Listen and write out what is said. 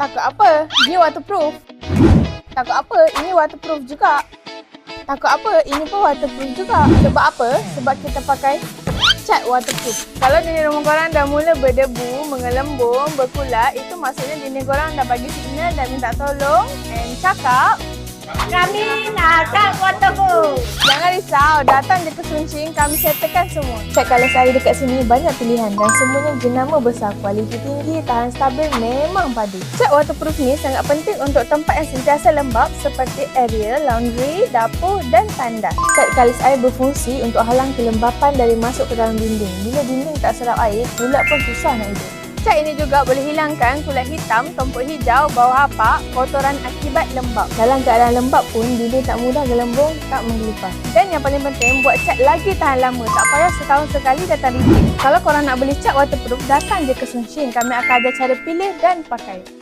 Takut apa? Dia waterproof. Takut apa? Ini waterproof juga. Takut apa? Ini pun waterproof juga. Sebab apa? Sebab kita pakai cat waterproof. Kalau dinding rumah korang dah mula berdebu, mengelembung, berkulat, itu maksudnya dinding korang dah bagi signal dan minta tolong and cakap, Kami nak cat waterproof. jangan risau, datang je ke Suncing, kami settlekan semua. Cat Colours Air dekat sini banyak pilihan dan semuanya jenama besar, kualiti tinggi, tahan stabil, memang padu. Cat waterproof ni sangat penting untuk tempat yang sentiasa lembap seperti area, laundry, dapur dan tandas. Cat Colours Air berfungsi untuk halang kelembapan dari masuk ke dalam dinding. Bila dinding tak serap air, kulat pun susah nak hidup. Cat ini juga boleh hilangkan kulat hitam, tumpuk hijau, bau hapak, kotoran akibat lembab. Dalam keadaan lembab pun, dinding tak mudah gelembung, tak menggelipar. Dan yang paling penting, buat cat lagi tahan lama. Tak payah setahun sekali datang repeat. Kalau korang nak beli cat waterproof, datang je ke Suncing. Kami akan ajar cara pilih dan pakai.